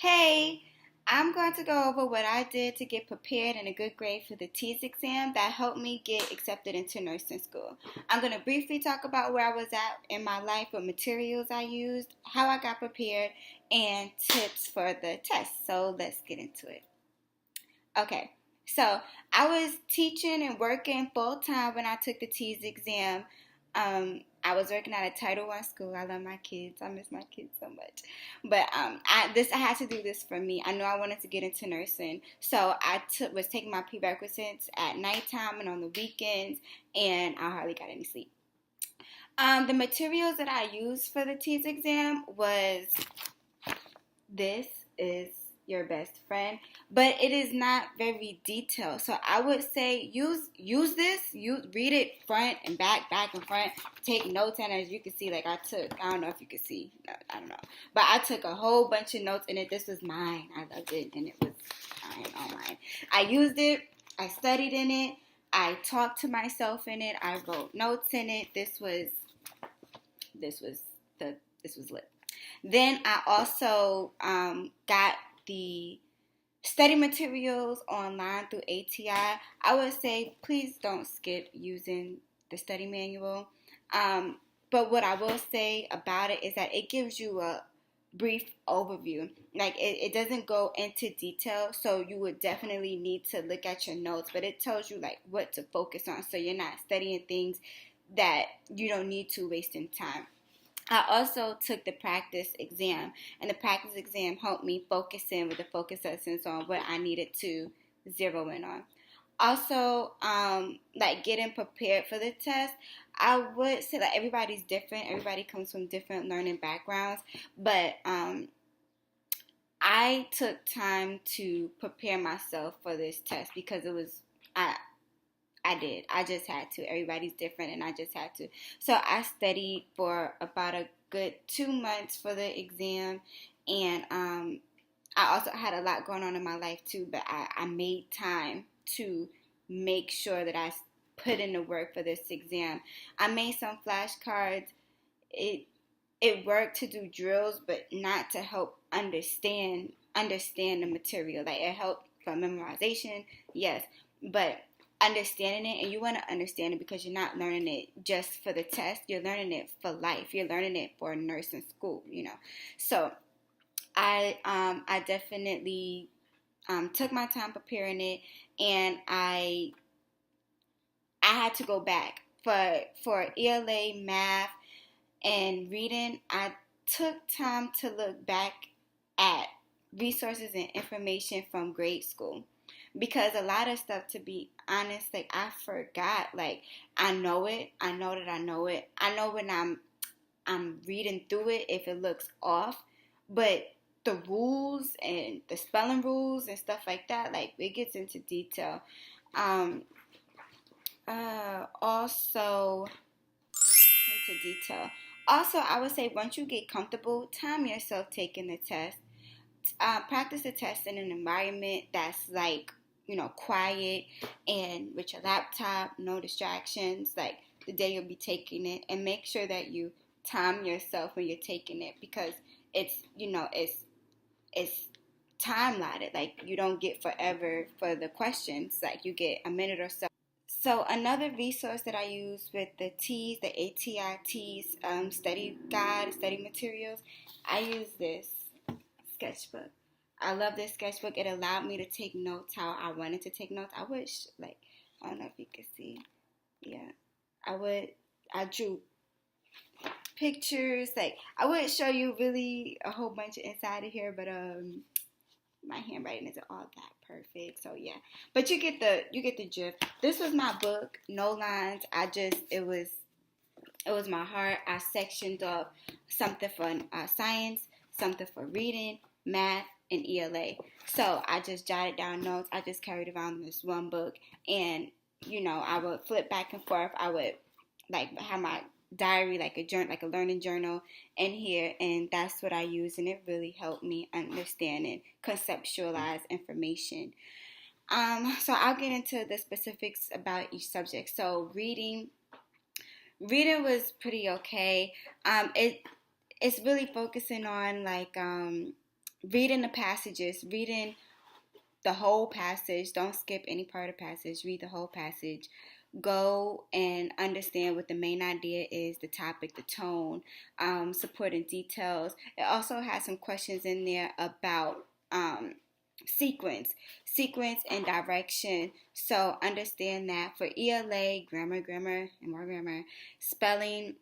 Hey, I'm going to go over what I did to get prepared and a good grade for the TEAS exam that helped me get accepted into nursing school. I'm going to briefly talk about where I was at in my life, what materials I used, how I got prepared, and tips for the test. So let's get into it. Okay, so I was teaching and working full time when I took the TEAS exam. I was working at a Title I school. I love my kids. I miss my kids so much. But I had to do this for me. I knew I wanted to get into nursing, so was taking my prerequisites at nighttime and on the weekends, and I hardly got any sleep. The materials that I used for the TEAS exam was this is your best friend, but it is not very detailed. So I would say use this, read it front and back and front, take notes. And as you can see, like I don't know if you can see, I don't know, but I took a whole bunch of notes in it. This was mine. I loved it, and it was all mine. I used it, I studied in it, I talked to myself in it, I wrote notes in it. This was lit. Then I also got the study materials online through ATI. I would say please don't skip using the study manual. But what I will say about it is that it gives you a brief overview. Like it doesn't go into detail, so you would definitely need to look at your notes, but it tells you like what to focus on so you're not studying things that you don't need to wasting time. I also took the practice exam, and the practice exam helped me focus in with the focus lessons on what I needed to zero in on. Also, like getting prepared for the test, I would say that everybody's different. Everybody comes from different learning backgrounds, but I took time to prepare myself for this test because I I did. I just had to. Everybody's different, and I just had to. So I studied for about a good 2 months for the exam, and I also had a lot going on in my life too. But I made time to make sure that I put in the work for this exam. I made some flashcards. It it worked to do drills, but not to help understand the material. Like it helped for memorization, yes, but understanding it, and you want to understand it because you're not learning it just for the test. You're learning it for life. You're learning it for nursing school. So I definitely took my time preparing it, and I had to go back for ELA, math, and reading. I took time to look back at resources and information from grade school because a lot of stuff, to be honest, like I forgot. Like I know it. I know that I know it. I know when I'm reading through it if it looks off, but the rules and the spelling rules and stuff like that, like it gets into detail. Um, also into detail. Also, I would say once you get comfortable, time yourself taking the test. Practice the test in an environment that's like, quiet and with your laptop, no distractions, like the day you'll be taking it, and make sure that you time yourself when you're taking it because it's time lotted. Like you don't get forever for the questions, like you get a minute or so. So another resource that I use with the TEAS, the ATI TEAS study guide, study materials, I use this sketchbook. I love this sketchbook. It allowed me to take notes how I wanted to take notes. I wish, like, I don't know if you can see. Yeah, I drew pictures. Like, I wouldn't show you really a whole bunch inside of here, but my handwriting isn't all that perfect, so yeah, but you get the gist. This was my book, no lines. It was my heart. I sectioned off something for science, something for reading, math, and ELA. So I just jotted down notes. I just carried around this one book, and I would flip back and forth. I would like have my diary, like a journal, like a learning journal in here, and that's what I use, and it really helped me understand and conceptualize information. So I'll get into the specifics about each subject. So reading was pretty okay. It's really focusing on like reading the passages, reading the whole passage. Don't skip any part of the passage. Read the whole passage. Go and understand what the main idea is, the topic, the tone, supporting details. It also has some questions in there about sequence and direction. So understand that for ELA, grammar, and more grammar, spelling.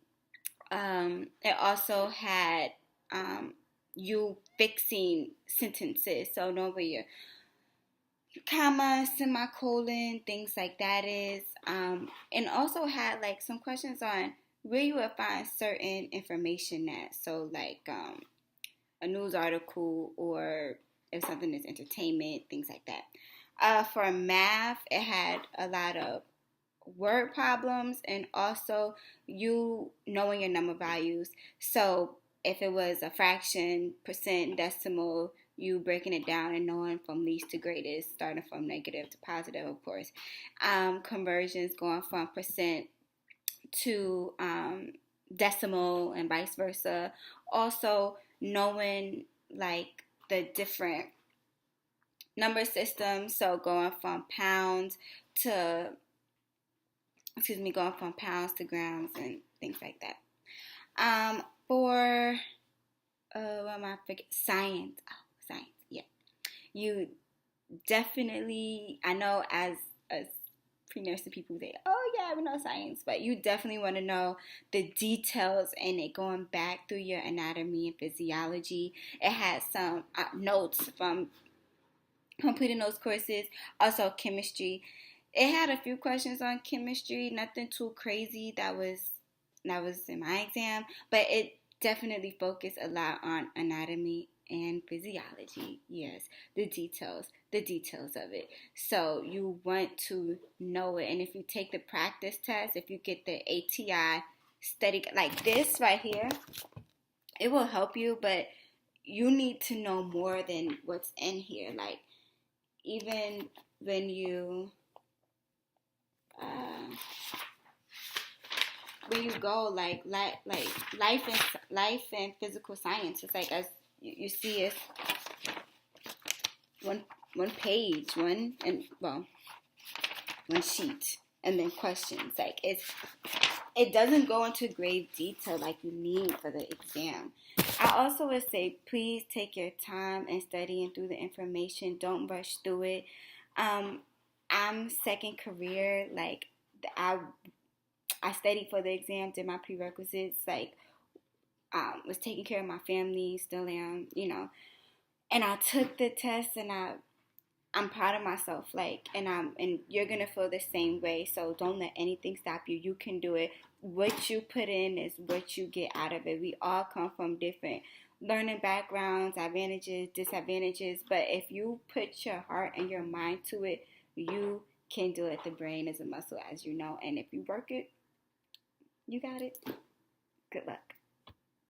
It also had you fixing sentences. So know where your comma, semicolon, things like that is. And also had like some questions on where you would find certain information at. So like a news article, or if something is entertainment, things like that. For math, it had a lot of word problems and also you knowing your number values. So if it was a fraction, percent, decimal, you breaking it down and knowing from least to greatest, starting from negative to positive, of course. Conversions going from percent to decimal and vice versa. Also knowing like the different number systems, so going from pounds to grams and things like that. For what am I forget? Science. Oh, science. Yeah. You definitely, I know as pre-nursing people say, oh yeah, we know science, but you definitely want to know the details in it, going back through your anatomy and physiology. It has some notes from completing those courses. Also chemistry. It had a few questions on chemistry, nothing too crazy that was in my exam, but it definitely focused a lot on anatomy and physiology. Yes, the details of it. So you want to know it, and if you take the practice test, if you get the ATI study like this right here, it will help you, but you need to know more than what's in here. Like even when you where you go, like life and physical science. It's like as you see, it's one page, one sheet, and then questions. Like it doesn't go into grave detail like you need for the exam. I also would say please take your time and studying through the information. Don't rush through it. I'm second career. Like I studied for the exam, did my prerequisites, like was taking care of my family, still am, And I took the test, and I'm proud of myself, like, and you're gonna feel the same way. So don't let anything stop you. You can do it. What you put in is what you get out of it. We all come from different learning backgrounds, advantages, disadvantages. But if you put your heart and your mind to it, you can do it. The brain is a muscle, as you know, and if you work it, you got it. Good luck.